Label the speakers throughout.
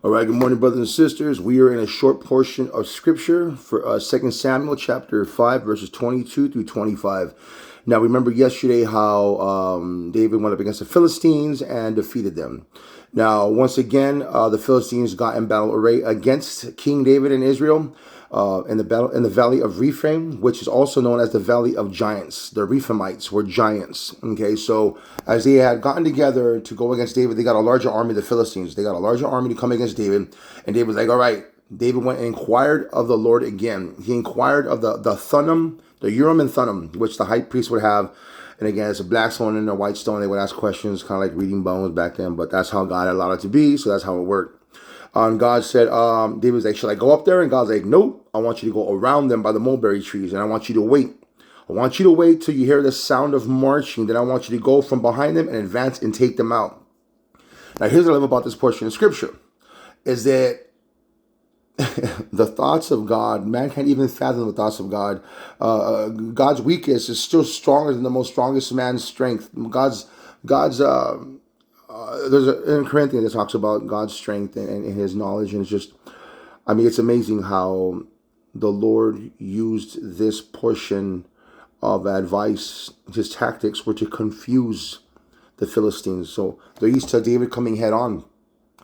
Speaker 1: All right, good morning, brothers and sisters. We are in a short portion of scripture for 2 Samuel chapter 5, verses 22 through 25. Now, remember yesterday how David went up against the Philistines and defeated them. Now, once again, the Philistines got in battle array against King David and Israel in the valley of Rephaim, which is also known as the Valley of Giants. The Rephaites were giants. Okay, so as they had gotten together to go against David, they got a larger army, the Philistines. They got a larger army to come against David, and David was like, all right. David went and inquired of the Lord again. He inquired of the Thummim, the Urim and Thummim, which the high priest would have. And again, it's a black stone and a white stone. They would ask questions, kind of like reading bones back then, but that's how God allowed it to be, so that's how it worked. And God said, David was like, should I go up there? And God's like, nope, I want you to go around them by the mulberry trees, and I want you to wait. I want you to wait till you hear the sound of marching. Then I want you to go from behind them and advance and take them out. Now, here's what I love about this portion of scripture, is that the thoughts of God, man can't even fathom the thoughts of God. God's weakness is still stronger than the most strongest man's strength. God's there's in Corinthians that talks about God's strength and his knowledge, and it's just, I mean, it's amazing how the Lord used this portion of advice. His tactics were to confuse the Philistines. So they're used to David coming head on,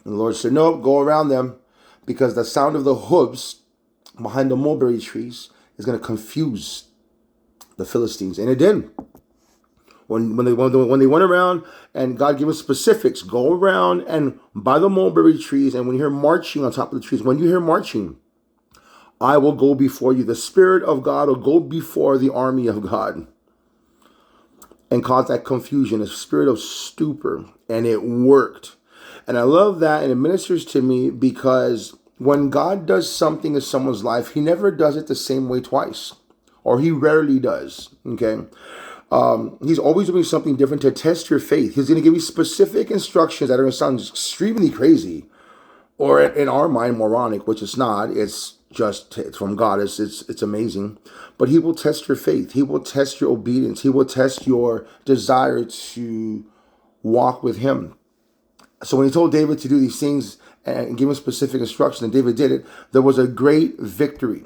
Speaker 1: and the Lord said, no, go around them, because the sound of the hooves behind the mulberry trees is going to confuse the Philistines. And it did. When they went around, and God gave us specifics, go around and by the mulberry trees, and when you hear marching on top of the trees, when you hear marching, I will go before you. The Spirit of God will go before the army of God and cause that confusion, a spirit of stupor. And it worked. And I love that, and it ministers to me, because when God does something in someone's life, he never does it the same way twice, or he rarely does, okay? He's always doing something different to test your faith. He's going to give you specific instructions that are going to sound extremely crazy, or in our mind, moronic, which it's not. It's from God. It's amazing. But he will test your faith. He will test your obedience. He will test your desire to walk with him. So when he told David to do these things and give him specific instructions, and David did it, there was a great victory.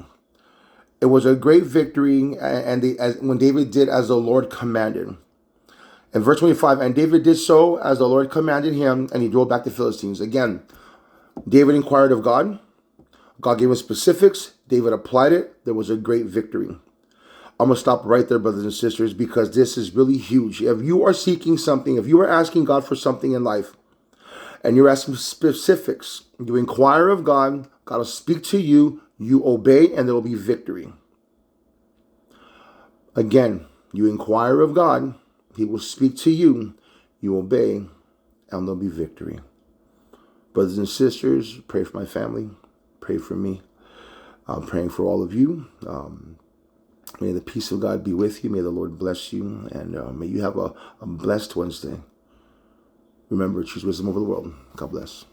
Speaker 1: It was a great victory, and when David did as the Lord commanded. In verse 25, and David did so as the Lord commanded him, and he drove back the Philistines. Again, David inquired of God. God gave him specifics. David applied it. There was a great victory. I'm going to stop right there, brothers and sisters, because this is really huge. If you are seeking something, if you are asking God for something in life, and you're asking specifics, you inquire of God, God will speak to you, you obey, and there will be victory. Again, you inquire of God, he will speak to you, you obey, and there'll be victory. Brothers and sisters, pray for my family, pray for me. I'm praying for all of you. May the peace of God be with you. May the Lord bless you, and may you have a blessed Wednesday. Remember, choose wisdom over the world. God bless.